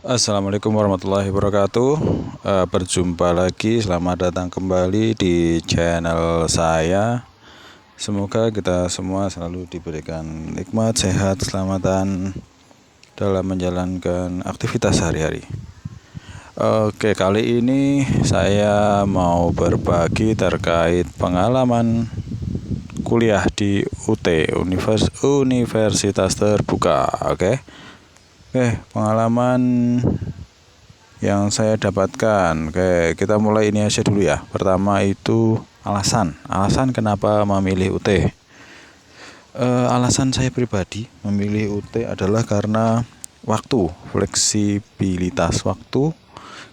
Assalamualaikum warahmatullahi wabarakatuh. Berjumpa lagi, selamat datang kembali di channel saya. Semoga kita semua selalu diberikan nikmat, sehat, keselamatan dalam menjalankan aktivitas sehari-hari. Oke, kali ini saya mau berbagi terkait pengalaman kuliah di UT, Universitas Terbuka. Oke, pengalaman yang saya dapatkan. Oke, kita mulai ini aja dulu ya. Pertama itu alasan kenapa memilih UT. Alasan saya pribadi memilih UT adalah karena waktu, fleksibilitas waktu.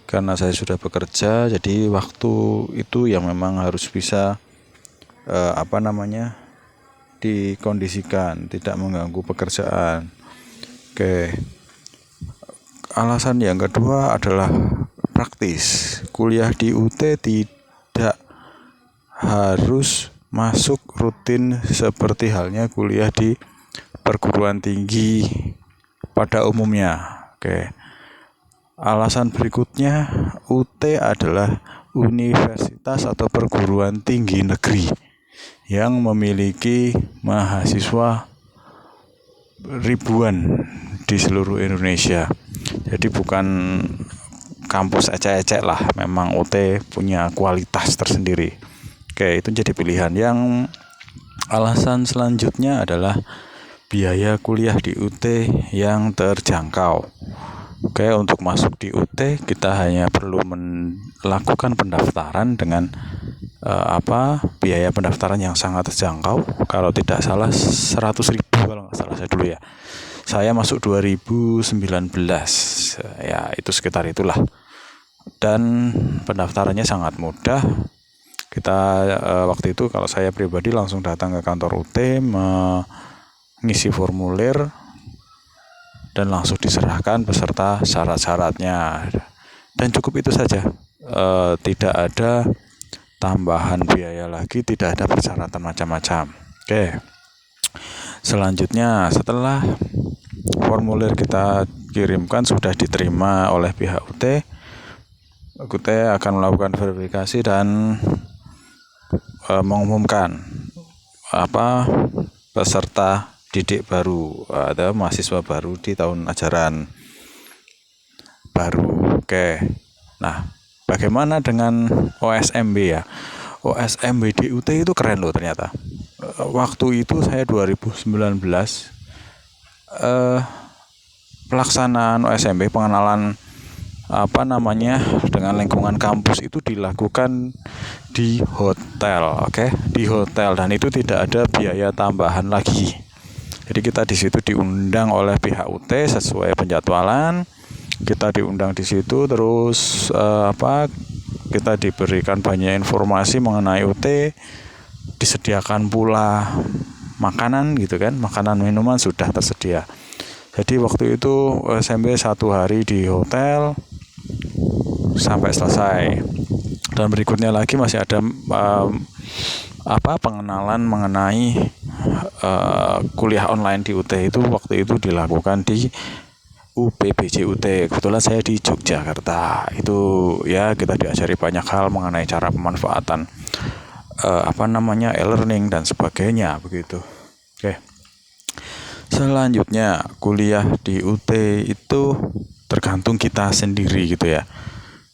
Karena saya sudah bekerja, jadi waktu itu yang memang harus bisa dikondisikan, tidak mengganggu pekerjaan. Oke. Alasan yang kedua adalah praktis. Kuliah di UT tidak harus masuk rutin seperti halnya kuliah di perguruan tinggi pada umumnya. Oke. Alasan berikutnya, UT adalah universitas atau perguruan tinggi negeri yang memiliki mahasiswa ribuan di seluruh Indonesia. Jadi bukan kampus ecek-ecek lah, memang UT punya kualitas tersendiri. Oke, itu jadi pilihan. Yang alasan selanjutnya adalah biaya kuliah di UT yang terjangkau. Oke, untuk masuk di UT kita hanya perlu melakukan pendaftaran dengan biaya pendaftaran yang sangat terjangkau. Kalau tidak salah 100.000 kalau nggak salah saya dulu ya. Saya masuk 2019, ya itu sekitar itulah. Dan pendaftarannya sangat mudah. Kita waktu itu kalau saya pribadi langsung datang ke kantor UT, mengisi formulir dan langsung diserahkan beserta syarat-syaratnya. Dan cukup itu saja. Tidak ada tambahan biaya lagi, tidak ada persyaratan macam-macam. Oke. Selanjutnya, setelah formulir kita kirimkan sudah diterima oleh pihak UT akan melakukan verifikasi dan mengumumkan peserta didik baru atau mahasiswa baru di tahun ajaran baru. Oke. Nah, bagaimana dengan OSMB ya? OSMB di UT itu keren loh ternyata. Waktu itu saya 2019 pelaksanaan OSMB, pengenalan dengan lingkungan kampus itu dilakukan di hotel, di hotel, dan itu tidak ada biaya tambahan lagi. Jadi kita di situ diundang oleh pihak UT sesuai penjadwalan. Kita diundang di situ, terus kita diberikan banyak informasi mengenai UT, disediakan pula makanan gitu kan, makanan minuman sudah tersedia. Jadi waktu itu SMP 1 hari di hotel sampai selesai. Dan berikutnya lagi masih ada pengenalan mengenai kuliah online di UT itu waktu itu dilakukan di UPBJ UT. Kebetulan saya di Yogyakarta. Itu ya kita diajari banyak hal mengenai cara pemanfaatan e-learning dan sebagainya begitu. Oke. Selanjutnya, kuliah di UT itu tergantung kita sendiri gitu ya.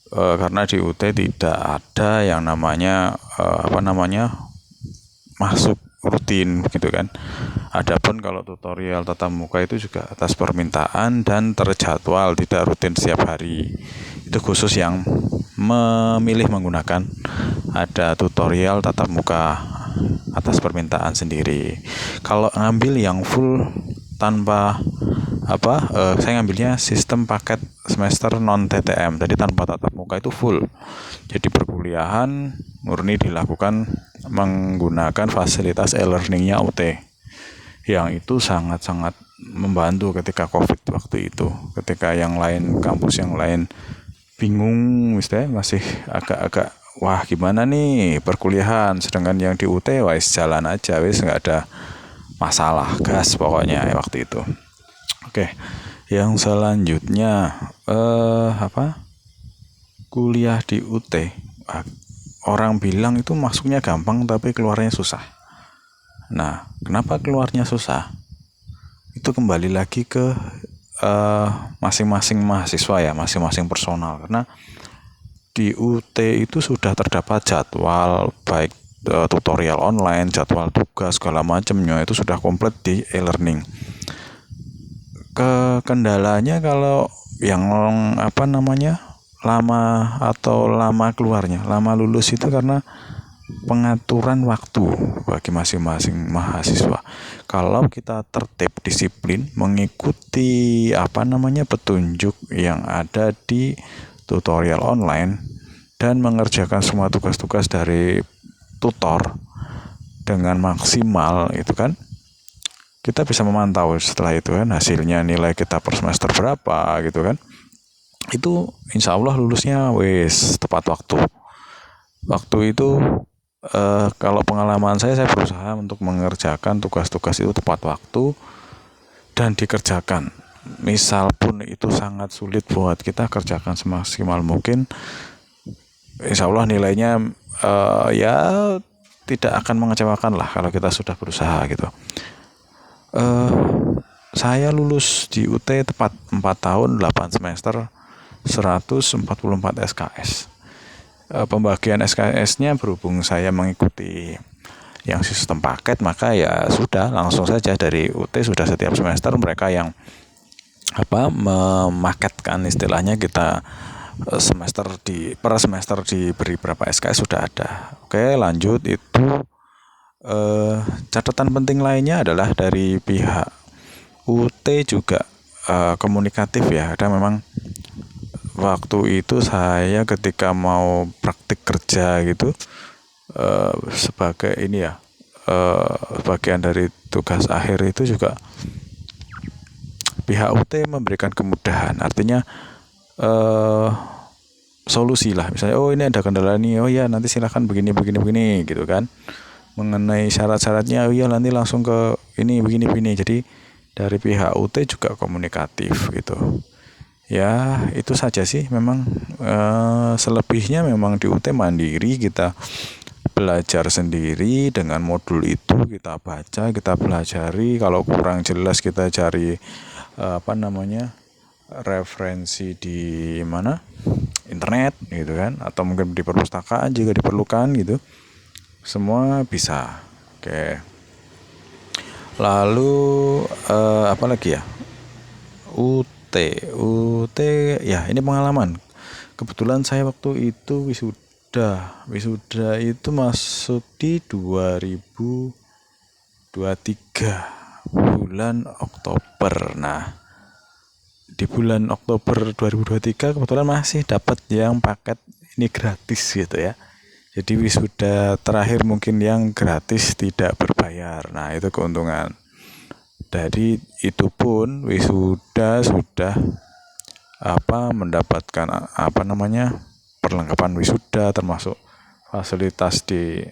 Karena di UT tidak ada yang namanya masuk rutin gitu kan. Adapun kalau tutorial tatap muka itu juga atas permintaan dan terjadwal, tidak rutin setiap hari. Itu khusus yang memilih menggunakan ada tutorial tatap muka atas permintaan sendiri. Kalau ngambil yang full tanpa saya ngambilnya sistem paket semester non TTM, jadi tanpa tatap muka itu full. Jadi perkuliahan murni dilakukan menggunakan fasilitas e-learningnya UT, yang itu sangat-sangat membantu ketika COVID waktu itu. Ketika yang lain, kampus yang lain bingung, masih agak-agak wah gimana nih perkuliahan, sedangkan yang di UT wis jalan aja, wis nggak ada masalah, gas pokoknya waktu itu. Oke, Yang selanjutnya kuliah di UT. Orang bilang itu masuknya gampang tapi keluarnya susah. Nah, kenapa keluarnya susah? Itu kembali lagi ke masing-masing mahasiswa ya, masing-masing personal. Karena di UT itu sudah terdapat jadwal baik tutorial online, jadwal tugas segala macamnya itu sudah komplit di e-learning. Kendalanya kalau yang lama keluarnya, lama lulus itu karena pengaturan waktu bagi masing-masing mahasiswa. Kalau kita tertib disiplin mengikuti petunjuk yang ada di tutorial online dan mengerjakan semua tugas-tugas dari tutor dengan maksimal, itu kan kita bisa memantau setelah itu kan hasilnya, nilai kita per semester berapa gitu kan. Itu insya Allah lulusnya tepat waktu itu. Kalau pengalaman saya berusaha untuk mengerjakan tugas-tugas itu tepat waktu dan dikerjakan. Misal pun itu sangat sulit buat kita, kerjakan semaksimal mungkin. Insya Allah nilainya ya tidak akan mengecewakan lah kalau kita sudah berusaha gitu. Saya lulus di UT tepat 4 tahun 8 semester 144 SKS. Pembagian SKS-nya berhubung saya mengikuti yang sistem paket, maka ya sudah langsung saja dari UT sudah setiap semester mereka yang memaketkan istilahnya, kita per semester diberi berapa SKS sudah ada. Oke, lanjut. Itu catatan penting lainnya adalah dari pihak UT juga komunikatif ya. Ada memang waktu itu saya ketika mau praktik kerja gitu sebagai bagian dari tugas akhir itu juga pihak UT memberikan kemudahan, artinya solusi lah, misalnya ini ada kendala nih, ya nanti silakan begini gitu kan. Mengenai syarat-syaratnya, nanti langsung ke ini begini. Jadi dari pihak UT juga komunikatif gitu. Ya itu saja sih memang. Selebihnya memang di UT mandiri, kita belajar sendiri dengan modul itu, kita baca, kita pelajari. Kalau kurang jelas kita cari referensi di internet gitu kan, atau mungkin di perpustakaan jika diperlukan gitu. Semua bisa. Oke. Lalu apa lagi ya? UT ya, ini pengalaman. Kebetulan saya waktu itu wisuda itu masuk di 2023 bulan Oktober. Nah, di bulan Oktober 2023 kebetulan masih dapat yang paket ini gratis gitu ya. Jadi wisuda terakhir mungkin yang gratis, tidak berbayar. Nah, itu keuntungan. Jadi itu pun wisuda sudah mendapatkan perlengkapan wisuda, termasuk fasilitas di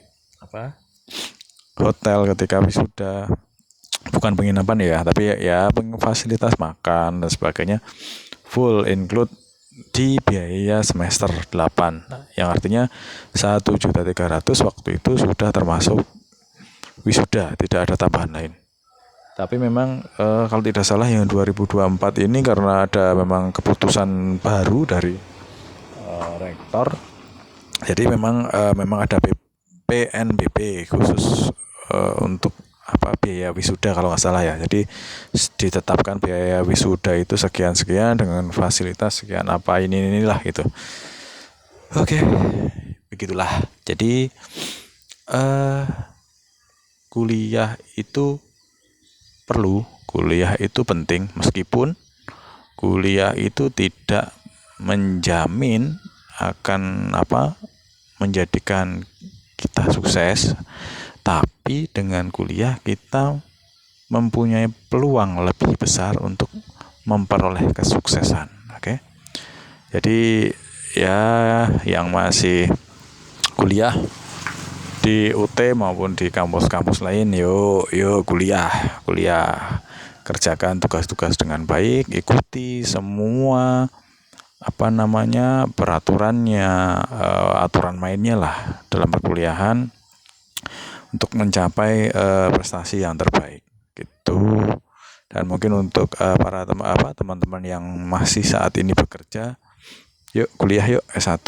hotel ketika wisuda, bukan penginapan ya, tapi ya fasilitas makan dan sebagainya full include di biaya semester 8, yang artinya 1.300.000 waktu itu sudah termasuk wisuda, tidak ada tambahan lain. Tapi memang kalau tidak salah yang 2024 ini karena ada memang keputusan baru dari rektor, jadi memang ada PNBP khusus untuk biaya wisuda kalau nggak salah ya. Jadi ditetapkan biaya wisuda itu sekian dengan fasilitas sekian inilah gitu. Oke, begitulah. Jadi kuliah itu perlu, kuliah itu penting, meskipun kuliah itu tidak menjamin akan menjadikan kita sukses, tapi dengan kuliah kita mempunyai peluang lebih besar untuk memperoleh kesuksesan. Oke. Jadi ya yang masih kuliah di UT maupun di kampus-kampus lain, yuk kuliah. kerjakan tugas-tugas dengan baik, ikuti semua peraturannya, aturan mainnya lah dalam perkuliahan untuk mencapai prestasi yang terbaik gitu. Dan mungkin untuk para teman-teman yang masih saat ini bekerja, yuk kuliah yuk S1.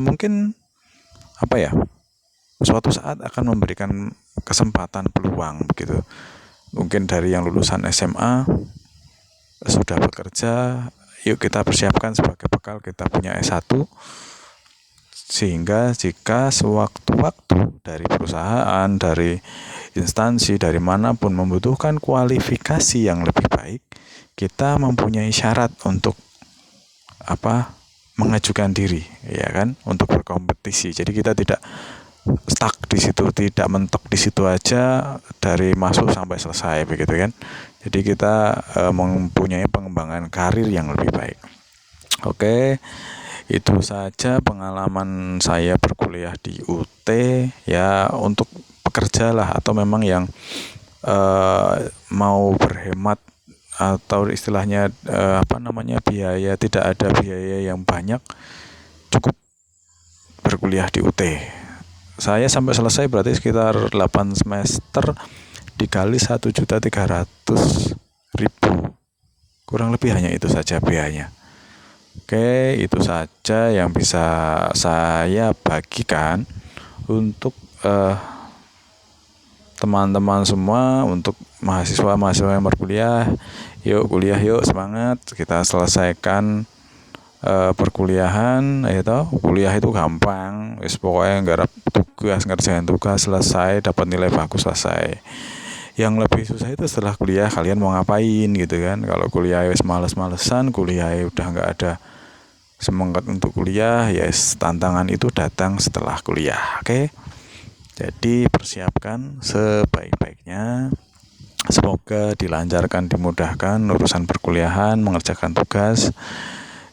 Mungkin suatu saat akan memberikan kesempatan peluang begitu. Mungkin dari yang lulusan SMA sudah bekerja, yuk kita persiapkan sebagai bekal kita punya S1, sehingga jika sewaktu-waktu dari perusahaan, dari instansi, dari manapun membutuhkan kualifikasi yang lebih baik, kita mempunyai syarat untuk mengajukan diri, ya kan, untuk berkompetisi. Jadi kita tidak stuck di situ, tidak mentok di situ aja dari masuk sampai selesai begitu kan. Jadi kita mempunyai pengembangan karir yang lebih baik. Oke, itu saja pengalaman saya berkuliah di UT ya. Untuk pekerja lah, atau memang yang mau berhemat atau istilahnya biaya, tidak ada biaya yang banyak, cukup berkuliah di UT. Saya sampai selesai berarti sekitar 8 semester dikali 1.300.000, kurang lebih hanya itu saja biayanya. Oke, itu saja yang bisa saya bagikan untuk teman-teman semua, untuk mahasiswa yang berkuliah. Yuk kuliah yuk, semangat, kita selesaikan perkuliahan. Kuliah itu gampang, pokoknya nggarap tugas, ngerjain tugas, selesai, dapat nilai bagus, selesai. Yang lebih susah itu setelah kuliah, kalian mau ngapain gitu kan. Kalau kuliah males-malesan, kuliah udah nggak ada semangat untuk kuliah, tantangan itu datang setelah kuliah. Oke, jadi persiapkan sebaik-baiknya. Semoga dilancarkan, dimudahkan urusan perkuliahan, mengerjakan tugas,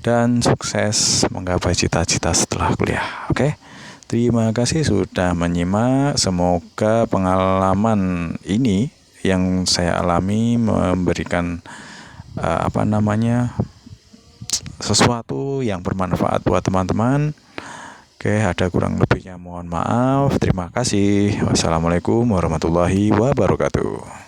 dan sukses menggapai cita-cita setelah kuliah. Oke, terima kasih sudah menyimak. Semoga pengalaman ini yang saya alami memberikan sesuatu yang bermanfaat buat teman-teman. Oke, ada kurang lebihnya mohon maaf. Terima kasih. Wassalamualaikum warahmatullahi wabarakatuh.